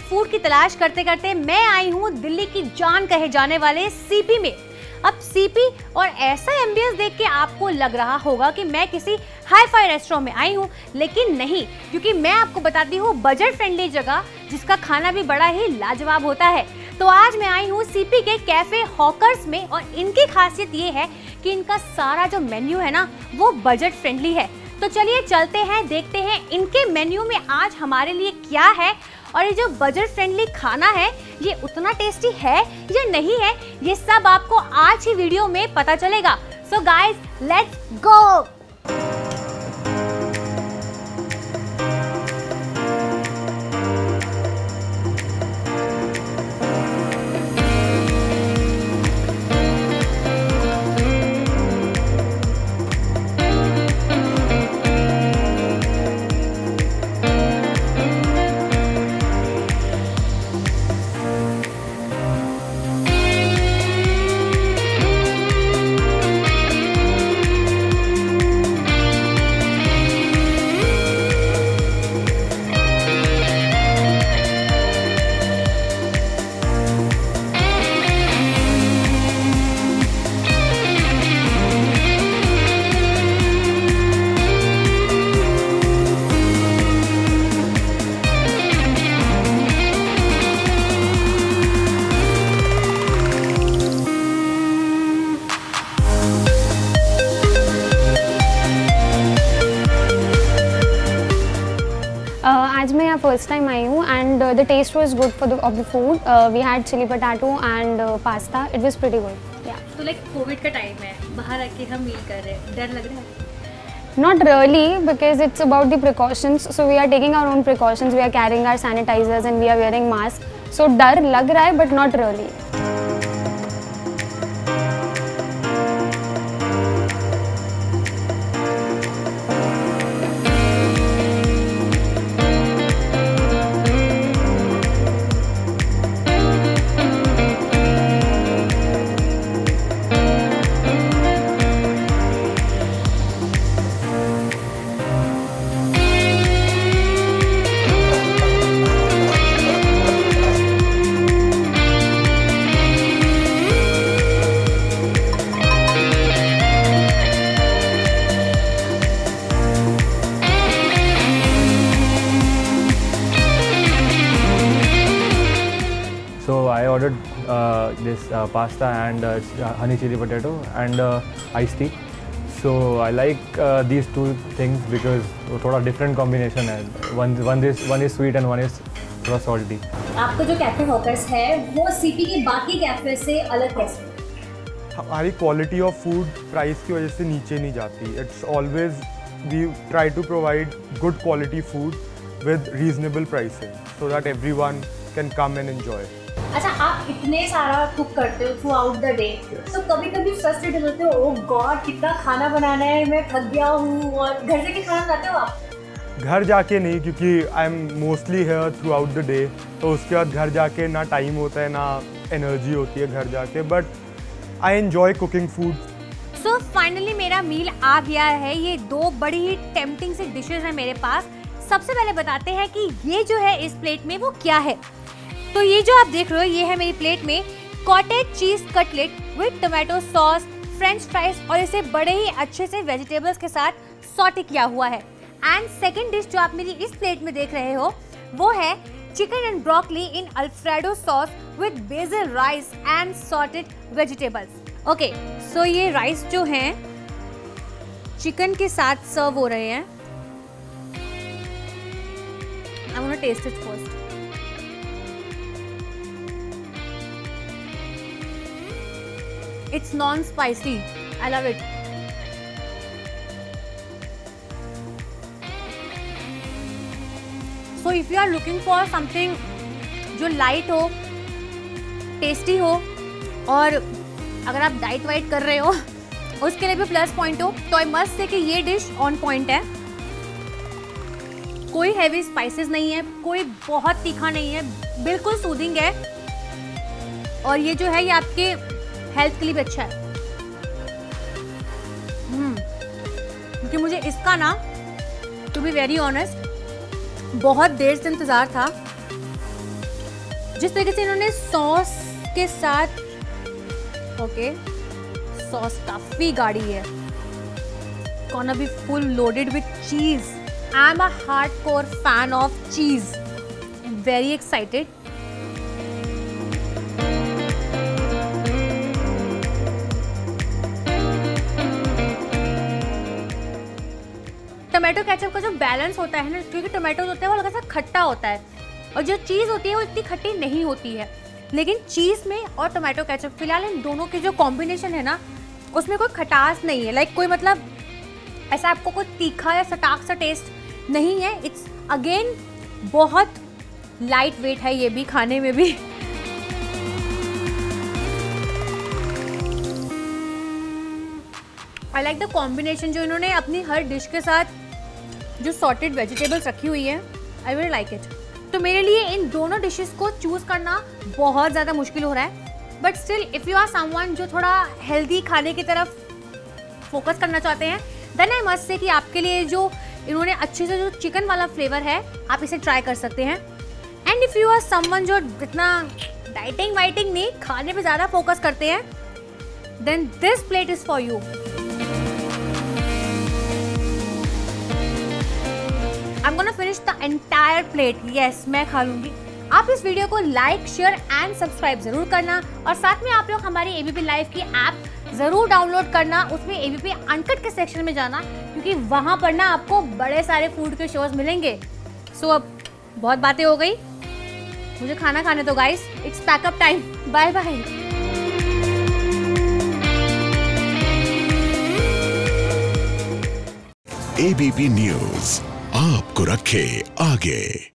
Food की तलाश करते करते मैं आई हूँ दिल्ली की जान कहे जाने वाले सीपी में। अब सीपी और ऐसा एम्बियंस देख के आपको लग रहा होगा कि मैं किसी हाई फाई रेस्टोरेंट में आई हूँ, लेकिन नहीं, क्योंकि मैं आपको बताती हूँ बजट फ्रेंडली जगह जिसका खाना भी बड़ा ही लाजवाब होता है। तो आज मैं आई हूँ सीपी के कैफे हॉकर्स में और इनकी खासियत ये है कि इनका सारा जो मेन्यू है ना वो बजट फ्रेंडली है। तो चलिए चलते हैं, देखते हैं इनके मेन्यू में आज हमारे लिए क्या है और ये जो बजट फ्रेंडली खाना है ये उतना टेस्टी है या नहीं है, ये सब आपको आज ही वीडियो में पता चलेगा। So guys, let's go. आज मैं यहाँ फर्स्ट टाइम आई हूँ and the taste was good for the food. We had chilli potato and pasta, it was pretty good. या तो लाइक कोविड का टाइम है, बाहर आके हम मील कर रहे हैं, डर लग रहा है? Not really, because it's about the precautions. So we are taking our own precautions. We are carrying our sanitizers and we are wearing masks. So डर लग रहा है but not really. So I ordered this pasta and honey chili potato and iced tea. So I like these two things because थोड़ा different combination है. One is sweet and one is थोड़ा salty. आपका जो cafe hawkers है वो CP के बाकी cafe से अलग कैसे है? हमारी क्वालिटी ऑफ फूड प्राइस की वजह से नीचे नहीं जाती। It's always we try to provide good quality food with reasonable pricing so that everyone can come and enjoy. अच्छा, आप इतने सारा कुक करते हो थ्रू आउट द डे, तो कभी कभी फ्रस्ट्रेटेड होते हो, ओह गॉड कितना खाना बनाना है, मैं थक गया हूँ, और घर से खाना बनाते हो आप? घर जाके नहीं, क्योंकि I am mostly here throughout the day, तो उसके बाद घर जाके ना टाइम होता है ना एनर्जी होती है घर जाके, but I enjoy cooking food. So finally मेरा मील आ गया है। ये दो बड़ी ही टेम्पटिंग सी डिशेज हैं मेरे पास। सबसे पहले बताते हैं कि ये जो है इस प्लेट में वो क्या है। तो ये जो आप देख रहे हो ये है मेरी प्लेट में cottage cheese cutlet with tomato sauce, French fries और इसे बड़े ही अच्छे से वेजिटेबल्स के साथ सॉटे किया हुआ है। एंड सेकंड डिश जो आप मेरी इस प्लेट में देख रहे हो वो है chicken and broccoli in Alfredo sauce with basil rice and sauteed vegetables. Okay, so ये राइस जो हैं चिकन के साथ सर्व हो रहे हैं। I want to taste it first. It's non-spicy. I love it. So if you are looking for something जो light हो, tasty हो और अगर आप डाइट वाइट कर रहे हो उसके लिए भी प्लस पॉइंट हो, तो आई मस्ट से कि ये डिश ऑन पॉइंट है। कोई हैवी स्पाइसेस नहीं है, कोई बहुत तीखा नहीं है, बिल्कुल सूदिंग है और ये जो है ये आपके हेल्थ के लिए भी अच्छा है। क्योंकि मुझे इसका ना टू बी वेरी ऑनेस्ट बहुत देर से इंतज़ार था जिस तरीके से इन्होंने सॉस के साथ, ओके सॉस काफी गाढ़ी है, gonna be full loaded with cheese. I'm a hardcore fan of cheese. I'm very excited. Tomato ketchup का जो बैलेंस होता है ना, क्योंकि टोमेटो होता है वो हल्का सा खट्टा होता है और जो चीज़ होती है वो इतनी खट्टी नहीं होती है, लेकिन चीज़ में और टोमेटो केचप फिलहाल इन दोनों के जो कॉम्बिनेशन है ना उसमें कोई खटास नहीं है, लाइक कोई मतलब ऐसा आपको कोई तीखा या सटाक सा टेस्ट नहीं है। इट्स अगेन बहुत लाइट वेट है ये भी खाने में भी। आई लाइक द कॉम्बिनेशन जो इन्होंने अपनी हर डिश के साथ जो सॉर्टेड वेजिटेबल्स रखी हुई है, आई विल लाइक इट। तो मेरे लिए इन दोनों डिशेस को चूज़ करना बहुत ज़्यादा मुश्किल हो रहा है, but still if you are someone जो थोड़ा हेल्दी खाने की तरफ फोकस करना चाहते हैं, देन आई मस्ट से कि आपके लिए जो इन्होंने अच्छे से जो चिकन वाला फ्लेवर है आप इसे ट्राई कर सकते हैं। And if you are someone जो इतना डाइटिंग वाइटिंग नहीं, खाने पे ज़्यादा फोकस करते हैं, then this plate is for you. I'm gonna finish the entire plate. Yes, मैं खा लूँगी। आप इस वीडियो को लाइक, शेयर एंड सब्सक्राइब जरूर करना और साथ में आप लोग हमारी ABP लाइव की ऐप ज़रूर डाउनलोड करना, उसमें ABP अनकट के सेक्शन में जाना, क्योंकि वहाँ पर ना आपको बड़े सारे फूड के शोज मिलेंगे। सो अब बहुत बातें हो गई, मुझे खाना खाने दो guys, it's pack up time. Bye bye. ABP news आपको रखे आगे।